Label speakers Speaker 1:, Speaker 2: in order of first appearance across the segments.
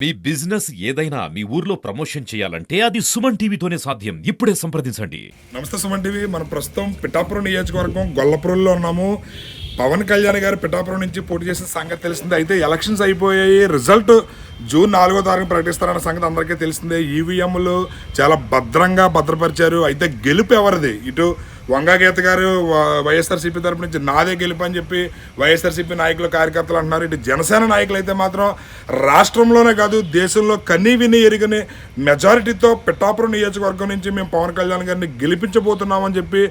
Speaker 1: మీ business ఏదైనా మీ ఊర్లో promotion చేయాలంటే అది సుమన్ టీవీతోనే సాధ్యం. ఇప్పుడే సంప్రదించండి.
Speaker 2: నమస్తే సుమన్ టీవీ. మనం ప్రస్తుతం పిఠాపురం నియోజకవర్గం గొల్లపురంలో ఉన్నాము. పవన్ కళ్యాణ్ గారు పిఠాపురం నుంచి పోటీ చేసిన సంగతి తెలిసిందే. అయితే ఎలక్షన్స్ అయిపోయాయి, రిజల్ట్ జూన్ 4వ తారీఖు ప్రకటిస్తారన్న సంగతి అందరికీ తెలిసిందే. ఈవీఎంలు చాలా భద్రంగా భద్రపరిచారు. అయితే గెలుపు ఎవరిది? ఇటు వంగాగీత గారు వైఎస్ఆర్సీపీ తరపు నుంచి నాదే గెలుపు అని చెప్పి వైఎస్ఆర్సీపీ నాయకులు కార్యకర్తలు అంటున్నారు. ఇటు జనసేన నాయకులు అయితే మాత్రం రాష్ట్రంలోనే కాదు దేశంలో కన్నీ విని ఎరిగని మెజారిటీతో పిఠాపురం నియోజకవర్గం నుంచి మేము పవన్ కళ్యాణ్ గారిని గెలిపించబోతున్నామని చెప్పి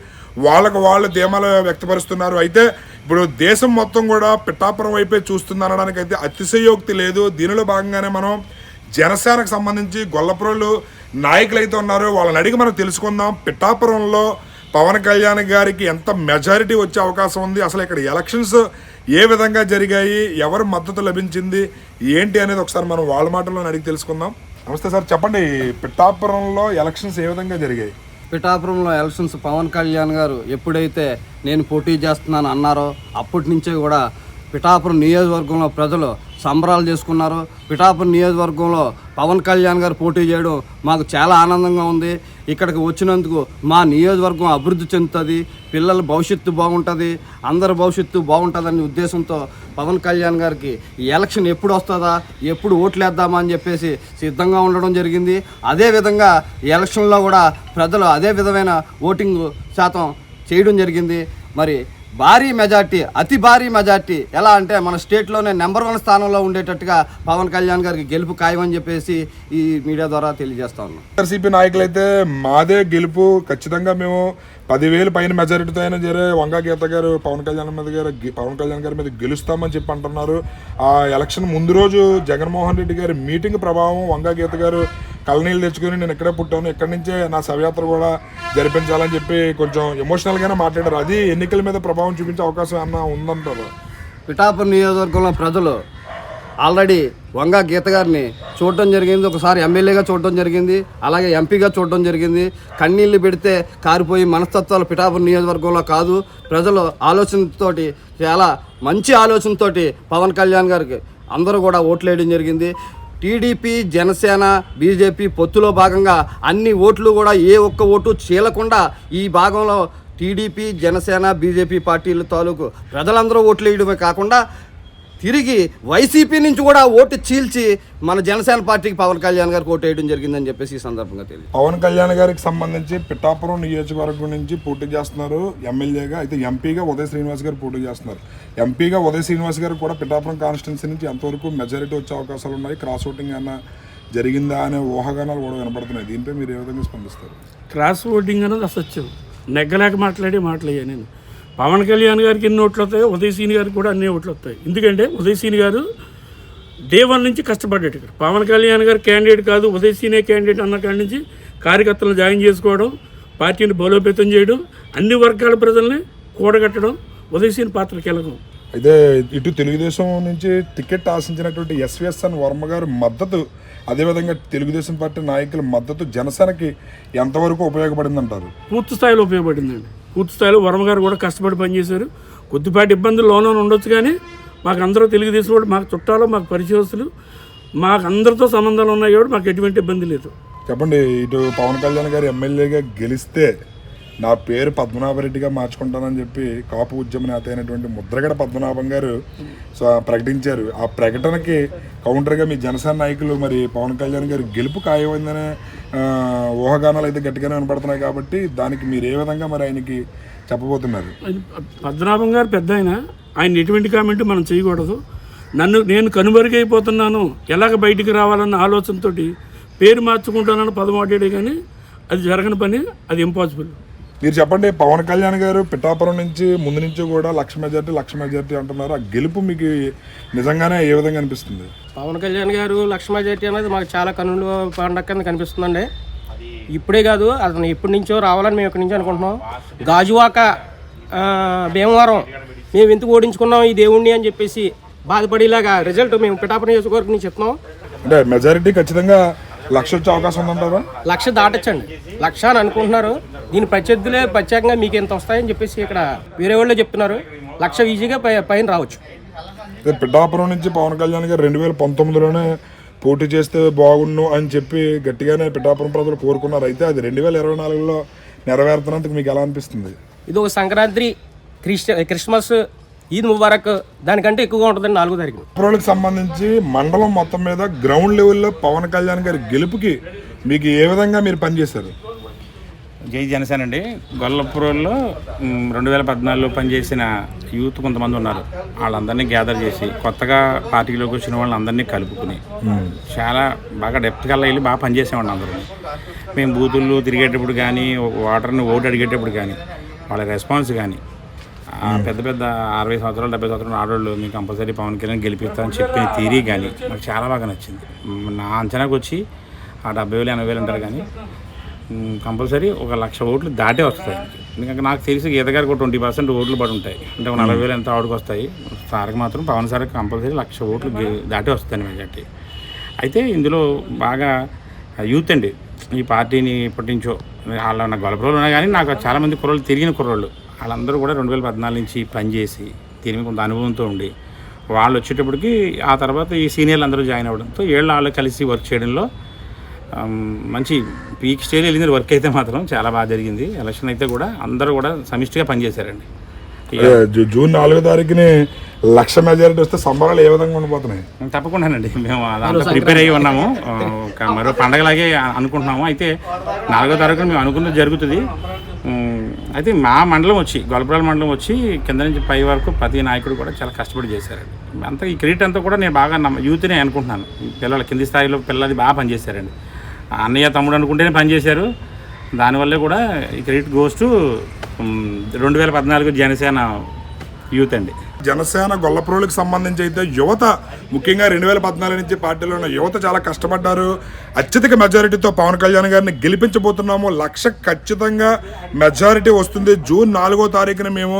Speaker 2: వాళ్ళకు వాళ్ళు ధీమాలు వ్యక్తపరుస్తున్నారు. అయితే ఇప్పుడు దేశం మొత్తం కూడా పిఠాపురం వైపే చూస్తుంది అనడానికి అయితే అతిశయోక్తి లేదు. దీనిలో భాగంగానే మనం జనసేనకు సంబంధించి గొల్లపురంలో నాయకులు అయితే ఉన్నారో వాళ్ళని అడిగి మనం తెలుసుకుందాం. పిఠాపురంలో పవన్ కళ్యాణ్ గారికి ఎంత మెజారిటీ వచ్చే అవకాశం ఉంది, అసలు ఇక్కడ ఎలక్షన్స్ ఏ విధంగా జరిగాయి, ఎవరు మద్దతు లభించింది ఏంటి అనేది ఒకసారి మనం వాళ్ళ మాటల్లో అడిగి తెలుసుకుందాం. నమస్తే సార్, చెప్పండి, పిఠాపురంలో ఎలక్షన్స్ ఏ విధంగా జరిగాయి?
Speaker 3: పిఠాపురంలో ఎలక్షన్స్ పవన్ కళ్యాణ్ గారు ఎప్పుడైతే నేను పోటీ చేస్తున్నాను అన్నారో అప్పటి నుంచే కూడా పిఠాపురం నియోజకవర్గంలో ప్రజలు సంబరాలు చేసుకున్నారు. పిఠాపురం నియోజకవర్గంలో పవన్ కళ్యాణ్ గారు పోటీ చేయడం మాకు చాలా ఆనందంగా ఉంది. ఇక్కడికి వచ్చినందుకు మా నియోజకవర్గం అభివృద్ధి చెందుతుంది, పిల్లల భవిష్యత్తు బాగుంటుంది, అందరి భవిష్యత్తు బాగుంటుందనే ఉద్దేశంతో పవన్ కళ్యాణ్ గారికి ఈ ఎలక్షన్ ఎప్పుడు వస్తుందా, ఎప్పుడు ఓట్లు వేద్దామా అని చెప్పేసి సిద్ధంగా ఉండడం జరిగింది. అదేవిధంగా ఈ ఎలక్షన్లో కూడా ప్రజలు అదే విధమైన ఓటింగ్ శాతం చేయడం జరిగింది. మరి భారీ మెజార్టీ, అతి భారీ మెజార్టీ, ఎలా అంటే మన స్టేట్లోనే నెంబర్ 1 స్థానంలో ఉండేటట్టుగా పవన్ కళ్యాణ్ గారికి గెలుపు ఖాయమని చెప్పేసి ఈ మీడియా ద్వారా తెలియజేస్తా ఉన్నాం.
Speaker 2: వైఎస్ఆర్సీపీ నాయకులు అయితే మాదే గెలుపు, ఖచ్చితంగా మేము 10,000 పైన మెజారిటీతో అయినా జరే వంగాగీత గారు పవన్ కళ్యాణ్ గారి మీద గెలుస్తామని చెప్పి అంటున్నారు. ఆ ఎలక్షన్ ముందు రోజు జగన్మోహన్ రెడ్డి గారి మీటింగ్ ప్రభావం వంగాగీత గారు కళ్ళనీళ్ళు తెచ్చుకొని నేను ఇక్కడే పుట్టాను, ఇక్కడి నుంచే నా శవయాత్ర కూడా జరిపించాలని చెప్పి కొంచెం ఎమోషనల్గానే మాట్లాడారు. అది ఎన్నికల మీద ప్రభావం చూపించే అవకాశం ఏమన్నా ఉందంటారు?
Speaker 3: పిఠాపురం నియోజకవర్గంలో ప్రజలు ఆల్రెడీ వంగా గీత గారిని చూడటం జరిగింది, ఒకసారి ఎమ్మెల్యేగా చూడటం జరిగింది, అలాగే ఎంపీగా చూడటం జరిగింది. కన్నీళ్లు పెడితే కారిపోయి మనస్తత్వాలు పిఠాపురం నియోజకవర్గంలో కాదు. ప్రజలు ఆలోచనతోటి, చాలా మంచి ఆలోచనతోటి పవన్ కళ్యాణ్ గారికి అందరూ కూడా ఓట్లు వేయడం జరిగింది. టీడీపీ, జనసేన, బీజేపీ పొత్తులో భాగంగా అన్ని ఓట్లు కూడా ఏ ఒక్క ఓటు చీలకుండా ఈ భాగంలో టీడీపీ, జనసేన, బీజేపీ పార్టీల తాలూకు ప్రజలందరూ ఓట్లు వేయడమే కాకుండా తిరిగి వైసీపీ నుంచి కూడా ఓటు చీల్చి మన జనసేన పార్టీకి పవన్ కళ్యాణ్ గారికి ఓటు వేయడం జరిగిందని చెప్పేసి ఈ సందర్భంగా తెలియదు.
Speaker 2: పవన్ కళ్యాణ్ గారికి సంబంధించి పిఠాపురం నియోజకవర్గం నుంచి పోటీ చేస్తున్నారు ఎమ్మెల్యేగా. అయితే ఎంపీగా ఉదయ్ శ్రీనివాస్ గారు పోటీ చేస్తున్నారు. ఎంపీగా ఉదయ్ శ్రీనివాస్ గారు కూడా పిఠాపురం కాన్స్టిట్యున్సీ నుంచి ఎంతవరకు మెజారిటీ వచ్చే అవకాశాలు ఉన్నాయి, క్రాస్ ఓటింగ్ అన్న జరిగిందా అనే ఊహాగానాలు కూడా వినపడుతున్నాయి. దీనిపై మీరు ఏ విధంగా స్పందిస్తారు?
Speaker 4: క్రాస్ ఓటింగ్ అనేది అసత్యం, నెగ్గలేక మాట్లాడేయా. నేను పవన్ కళ్యాణ్ గారికి ఎన్ని ఓట్లు వస్తాయో ఉదయ్ సీని గారికి కూడా అన్ని ఓట్లు వస్తాయి. ఎందుకంటే ఉదయ్ సీని గారు డే 1 నుంచి కష్టపడ్డాడు. ఇక్కడ పవన్ కళ్యాణ్ గారు క్యాండిడేట్ కాదు, ఉదయ్ సీనే క్యాండిడేట్ అన్న కాడి నుంచి కార్యకర్తలను జాయిన్ చేసుకోవడం, పార్టీని బలోపేతం చేయడం, అన్ని వర్గాల ప్రజల్ని కూడగట్టడం ఉదయ్ సీని పాత్ర కీలకం.
Speaker 2: అయితే ఇటు తెలుగుదేశం నుంచి టికెట్ ఆశించినటువంటి ఎస్విఎస్ఎన్ వర్మ గారు మద్దతు, అదేవిధంగా తెలుగుదేశం పార్టీ నాయకుల మద్దతు జనసేనకి ఎంతవరకు ఉపయోగపడింది అంటారు?
Speaker 4: పూర్తి స్థాయిలో ఉపయోగపడిందండి. పూర్తి స్థాయిలో వర్మ గారు కూడా కష్టపడి పనిచేశారు. కొద్దిపాటి ఇబ్బందులు లోన ఉండొచ్చు, కానీ మాకు అందరూ తెలుగుదేశం కూడా మాకు చుట్టాలు, మాకు పరిచయస్తులు, మాకు అందరితో సంబంధాలు ఉన్నాయి కాబట్టి మాకు ఎటువంటి ఇబ్బంది లేదు.
Speaker 2: చెప్పండి, ఇటు పవన్ కళ్యాణ్ గారు ఎమ్మెల్యేగా గెలిస్తే నా పేరు పద్మనాభరెడ్డిగా మార్చుకుంటానని చెప్పి కాపు ఉద్యమ నేత అయినటువంటి ముద్రగడ పద్మనాభం గారు ప్రకటించారు. ఆ ప్రకటనకి కౌంటర్గా మీ జనసేన నాయకులు మరి పవన్ కళ్యాణ్ గారు గెలుపు ఖాయమైందనే ఊహాగానాలు అయితే గట్టిగానే వినపడుతున్నాయి. కాబట్టి దానికి మీరు ఏ విధంగా మరి ఆయనకి చెప్పబోతున్నారు?
Speaker 4: పద్మనాభం గారు పెద్ద ఆయన ఎటువంటి కామెంట్ మనం చేయకూడదు. నేను కనుమరుగైపోతున్నాను, ఎలాగ బయటికి రావాలన్న ఆలోచనతో పేరు మార్చుకుంటానని పదమాటాడే, కానీ అది జరగని పని, అది ఇంపాసిబుల్.
Speaker 2: మీరు చెప్పండి, పవన్ కళ్యాణ్ గారు పిఠాపురం నుంచి ముందు నుంచి కూడా లక్ష మెజార్టీ అంటున్నారు. ఆ గెలుపు మీకు నిజంగానే ఏ విధంగా అనిపిస్తుంది?
Speaker 5: పవన్ కళ్యాణ్ గారు లక్ష మెజార్టీ అనేది మాకు చాలా కన్నుల పండగ కింద కనిపిస్తుందండి. ఇప్పుడే కాదు, అతను ఎప్పటి నుంచో రావాలని మేము ఇక్కడి నుంచి అనుకుంటున్నాం. గాజువాక, భీమవరం మేము ఎందుకు ఓడించుకున్నాం ఈ దేవుణ్ణి అని చెప్పేసి బాధపడేలాగా రిజల్ట్ మేము పిఠాపురం నియోజకవర్గం నుంచి చెప్తున్నాం.
Speaker 2: అంటే మెజారిటీ ఖచ్చితంగా 1,00,000 వచ్చే అవకాశం ఉందంటారా?
Speaker 5: 1,00,000 దాటచ్చండి. 1,00,000 అని అనుకుంటున్నారు. దీని ప్రత్యర్థులే ప్రత్యేకంగా మీకు ఎంత వస్తాయని చెప్పేసి ఇక్కడ వేరే వాళ్ళు చెప్తున్నారు. 1,00,000 ఈజీగా పైన రావచ్చు.
Speaker 2: పిఠాపురం నుంచి పవన్ కళ్యాణ్ గారు 2019లోనే పోటీ చేస్తే బాగుండు అని చెప్పి గట్టిగానే పిఠాపురం ప్రజలు కోరుకున్నారు. అయితే అది 2024లో నెరవేరుతున్నందుకు మీకు ఎలా అనిపిస్తుంది?
Speaker 5: ఇది ఒక సంక్రాంతి, క్రిస్మస్, ఈద్ ముబారక్ దానికంటే ఎక్కువగా ఉంటుందండి 4వ తారీఖున.
Speaker 2: పిఠాపురంకి సంబంధించి మండలం మొత్తం మీద గ్రౌండ్ లెవెల్లో పవన్ కళ్యాణ్ గారి గెలుపుకి మీకు ఏ విధంగా మీరు పనిచేశారు?
Speaker 6: జై జనసేన అండి. గొల్లపురంలో 2014లో పనిచేసిన యూత్ కొంతమంది ఉన్నారు. వాళ్ళందరినీ గ్యాదర్ చేసి కొత్తగా పార్టీలోకి వచ్చిన వాళ్ళందరినీ కలుపుకుని చాలా బాగా డెప్త్ కల్లా వెళ్ళి బాగా పనిచేసేవాడిని అందరూ. మేము బూతుల్లో తిరిగేటప్పుడు కానీ, వాటర్ని ఓటు అడిగేటప్పుడు కానీ, వాళ్ళ రెస్పాన్స్ కానీ, పెద్ద పెద్ద 60 సంవత్సరాలు 70 సంవత్సరాలు ఆడవాళ్ళు మీకు కంపల్సరీ పవన్ కళ్యాణ్ గెలిపిస్తామని చెప్పిన థియరీ కానీ నాకు చాలా బాగా నచ్చింది. నా అంచనాకు వచ్చి ఆ 70,000 80,000 అంటారు కానీ కంపల్సరీ 1,00,000 ఓట్లు దాటే వస్తాయి. ఎందుకంటే నాకు తెలిసి గీత గారికి 20% ఓట్లు పడి ఉంటాయి. అంటే 40,000 ఎంత ఆవిడకి వస్తాయి. సార్కి మాత్రం పవన్ సార్కి కంపల్సరీ 1,00,000 ఓట్లు దాటే వస్తాయి మెజార్టీ. అయితే ఇందులో బాగా యూత్ అండి ఈ పార్టీని పట్టించో వాళ్ళ నా గొల్లపురంలో ఉన్నా కానీ నాకు చాలామంది కుర్రోళ్ళు తిరిగిన కుర్రోళ్ళు వాళ్ళందరూ కూడా 2014 నుంచి పనిచేసి దీని కొంత అనుభవంతో ఉండి వాళ్ళు వచ్చేటప్పటికి ఆ తర్వాత ఈ సీనియర్లు అందరూ జాయిన్ అవ్వడంతో వాళ్ళు కలిసి వర్క్ చేయడంలో మంచి పీక్ స్టేజ్ వెళ్ళింది. వర్క్ అయితే మాత్రం చాలా బాగా జరిగింది. ఎలక్షన్ అయితే కూడా అందరూ కూడా సమిష్టిగా పనిచేశారండి.
Speaker 2: జూన్ 4వ తారీఖుని 1,00,000 మెజారిటీ వస్తే సంబరాలు ఏ విధంగా ఉండిపోతున్నాయి?
Speaker 6: తప్పకుండానండి. మేము దాంట్లో ప్రిపేర్ అయ్యి ఉన్నాము. మరో పండగలాగే అనుకుంటున్నాము. అయితే 4వ తారీఖున మేము అనుకున్నది జరుగుతుంది. అయితే మా మండలం వచ్చి గొల్లపురం మండలం వచ్చి కింద నుంచి పై వరకు ప్రతి నాయకుడు కూడా చాలా కష్టపడి చేశారండి. అంతా ఈ క్రెడిట్ అంతా కూడా నేను బాగా యూత్నే అనుకుంటున్నాను. పిల్లల కింది స్థాయిలో పిల్లలది బాగా పనిచేశారండి. అన్నయ్య తమ్ముడు అనుకుంటేనే పనిచేశారు. దానివల్లే కూడా ఈ credit goes to 2014 Janasena youth అండి.
Speaker 2: జనసేన గొల్లపురంకి సంబంధించి అయితే యువత ముఖ్యంగా 2014 నుంచి పార్టీలో ఉన్న యువత చాలా కష్టపడ్డారు. అత్యధిక మెజారిటీతో పవన్ కళ్యాణ్ గారిని గెలిపించబోతున్నాము. 1,00,000 ఖచ్చితంగా మెజారిటీ వస్తుంది. జూన్ 4వ తారీఖున మేము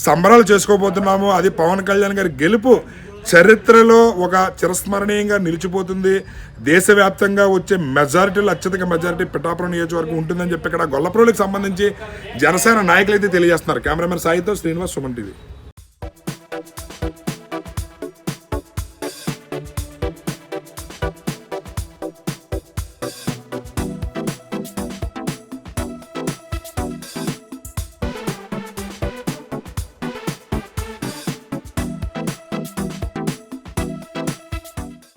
Speaker 2: సంబరాలు చేసుకోబోతున్నాము. అది పవన్ కళ్యాణ్ గారి గెలుపు చరిత్రలో ఒక చిరస్మరణీయంగా నిలిచిపోతుంది. దేశవ్యాప్తంగా వచ్చే మెజారిటీలో అత్యధిక మెజారిటీ పిఠాపురం నియోజకవర్గం ఉంటుందని చెప్పి ఇక్కడ గొల్లపురంకి సంబంధించి జనసేన నాయకులు అయితే తెలియజేస్తున్నారు. కెమెరామెన్ సాయితో శ్రీనివాస్, సుమన్ టీవీ.